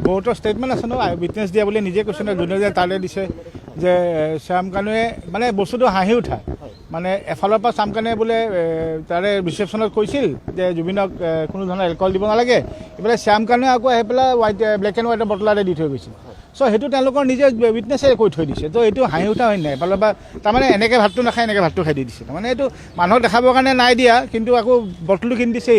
বহুতৰ ষ্টেটমেণ্ট আছে ন উইটনেছ দিয়া বুলি নিজে কৈছে ন যোনে যে তালে দিছে যে শ্যাম কানুৱে মানে বস্তুটো হাঁহি উঠা মানে এফালৰ পৰা শ্যাম কানুৱে বোলে তাৰে ৰিচেপশ্যনত কৈছিল যে জুবিনক কোনো ধৰণৰ এলকহল দিব নালাগে এইফালে শ্যাম কানুৱে আকৌ আহি পেলাই ব্লেক এণ্ড হোৱাইটৰ বটলাৰে দি থৈ গৈছিল চ' সেইটো তেওঁলোকৰ নিজে উইটনেছে কৈ থৈ দিছে তো এইটো হাঁহি উঠা হয় নাই এফালৰ পৰা তাৰমানে এনেকৈ ভাতটো নাখায় এনেকৈ ভাতটো খাই দি দিছে তাৰমানে এইটো মানুহক দেখাবৰ কাৰণে নাই দিয়া কিন্তু আকৌ বটলটো কিনি দিছে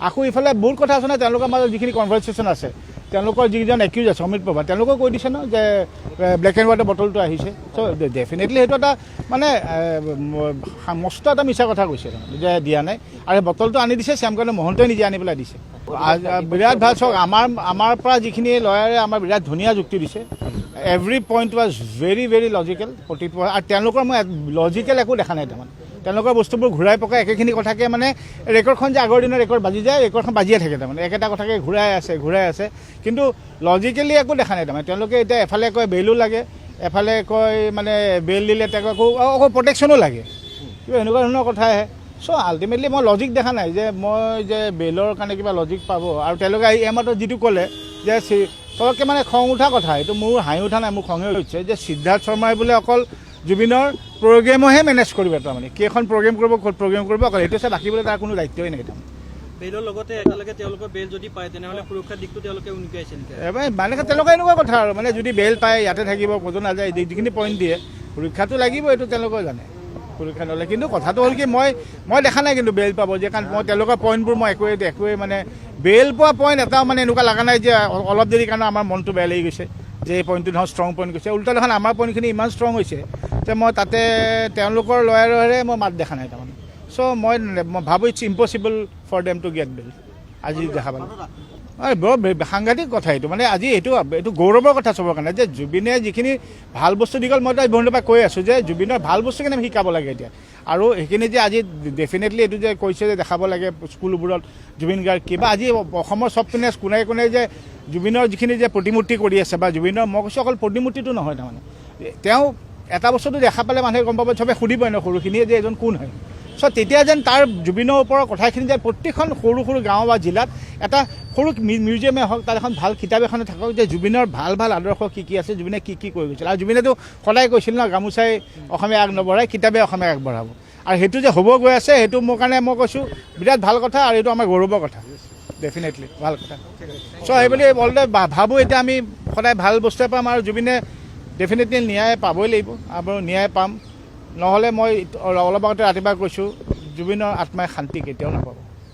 আকৌ ইফালে বহুত কথা আছে ন তেওঁলোকৰ মাজত যিখিনি কনভাৰ্চেশ্যন আছে তেওঁলোকৰ যিজন একিউজ আছে অমিত প্ৰভা তেওঁলোকেও কৈ দিছে ন যে ব্লেক এণ্ড হোৱাইটৰ বটলটো আহিছে চ' ডেফিনেটলি সেইটো এটা মানে মস্ত এটা মিছা কথা কৈছে যে দিয়া নাই আৰু বটলটো আনি দিছে শ্যাম কানু মহন্তই নিজে আনি পেলাই দিছে বিৰাট ভাল চাওক আমাৰ পৰা যিখিনি লয়াৰে আমাৰ বিৰাট ধুনীয়া যুক্তি দিছে every point was very very logical প্ৰতিটো আৰু তেওঁলোকৰ মই লজিকেল একো দেখা নাই তাৰমানে তেওঁলোকৰ বস্তুবোৰ ঘূৰাই পকাই একেখিনি কথাকে মানে ৰেকৰ্ডখন যে আগৰ দিনৰ ৰেকৰ্ড বাজি যায় ৰেকৰ্ডখন বাজিয়ে থাকে তাৰমানে একেটা কথাকে ঘূৰাই আছে কিন্তু লজিকেলি একো দেখা নাই তাৰমানে তেওঁলোকে এতিয়া এফালে কয় বেইলো লাগে এফালে কয় মানে বেইল দিলে তেওঁক আকৌ প্ৰটেকশ্যনো লাগে কিবা এনেকুৱা ধৰণৰ কথা আহে চ' আল্টিমেটলি মই লজিক দেখা নাই যে মই যে বেইলৰ কাৰণে কিবা লজিক পাব আৰু তেওঁলোকে এইমাত্ৰ যিটো ক'লে যে চবতকৈ মানে খং উঠা কথা এইটো মোৰ হাঁহি উঠা নাই মোৰ খঙে উঠিছে যে সিদ্ধাৰ্থ শৰ্মাই বোলে অকল জুবিনৰ প্ৰগ্ৰেমহে মেনেজ কৰিব তাৰমানে কেইখন প্ৰগ্ৰেম কৰিব অকল এইটো চাই বাকী বোলে তাৰ কোনো দায়িত্বই নাই তাৰমানে বেইলৰ লগতে একেলগে তেওঁলোকৰ বেইল যদি পায় তেনেহ'লে সুৰক্ষাৰ দিশটো তেওঁলোকে উনুকিয়াইছে নেকি মানে তেওঁলোকৰ এনেকুৱা কথা আৰু মানে যদি বেইল পায় ইয়াতে থাকিব ক'তো নাযায় যিখিনি পইণ্ট দিয়ে সুৰক্ষাটো লাগিব এইটো তেওঁলোকেও জানে সুৰক্ষা নলয় কিন্তু কথাটো হ'ল কি মই দেখা নাই কিন্তু বেইল পাব যে কাৰণ মই তেওঁলোকৰ পইণ্টবোৰ মই একোৱে মানে বেইল পোৱা পইণ্ট এটাও মানে এনেকুৱা লগা নাই যে অলপ দেৰি কাৰণে আমাৰ মনটো বেয়া লাগি গৈছে যে এই পইণ্টটো ধৰক ষ্ট্ৰং পইণ্ট গৈছে উল্টা দেখোন আমাৰ পইণ্টখিনি ইমান ষ্ট্ৰং হৈছে যে মই তাতে তেওঁলোকৰ লয়াৰেৰে মই মাত দেখা নাই তাৰমানে চ' মই ভাবোঁ it's impossible for them to get bail আজি দেখা পালোঁ বৰ সাংঘাতিক কথা এইটো মানে আজি এইটো গৌৰৱৰ কথা চবৰ কাৰণে যে জুবিনে যিখিনি ভাল বস্তু দি গ'ল মই তাই বন্ধুৰ পৰা কৈ আছোঁ যে জুবিনৰ ভাল বস্তুখিনি আমি শিকাব লাগে এতিয়া আৰু সেইখিনি যে আজি ডেফিনেটলি এইটো যে কৈছে যে দেখাব লাগে স্কুলবোৰত জুবিন গাৰ্গ কিবা আজি অসমৰ চব পিনে কোনে যে জুবিনৰ যিখিনি যে প্ৰতিমূৰ্তি কৰি আছে বা জুবিনৰ মই কৈছোঁ অকল প্ৰতিমূৰ্তিটো নহয় তাৰমানে তেওঁ এটা বস্তুটো দেখা পালে মানুহে গম পাব চবে সুধিবই ন সৰুখিনিয়ে যে এজন কোন হয় চ' তেতিয়া যেন তাৰ জুবিনৰ ওপৰৰ কথাখিনি যে প্ৰতিখন সৰু গাঁও বা জিলাত এটা সৰু মিউজিয়ামে হওক তাত এখন ভাল কিতাপ এখনে থাকক যে জুবিনৰ ভাল আদৰ্শ কি আছে জুবিনে কি কৰি গৈছিল আৰু জুবিনেতো সদায় কৈছিল ন গামোচাই অসমীয়া আগ নবঢ়াই কিতাপে অসমীয়া আগবঢ়াব আৰু সেইটো যে হ'ব গৈ আছে সেইটো মোৰ কাৰণে মই কৈছোঁ বিৰাট ভাল কথা আৰু এইটো আমাৰ গৌৰৱৰ কথা ডেফিনেটলি ভাল কথা চ' সেইবুলি বলতে ভাবোঁ এতিয়া আমি সদায় ভাল বস্তুৱে পাম আৰু জুবিনে ডেফিনেটলি ন্যায় পাবই লাগিব আৰু ন্যায় পাম নহ'লে মই অলপ আগতে ৰাতিপুৱা কৈছোঁ জুবিনৰ আত্মাই শান্তি কেতিয়াও নাপাব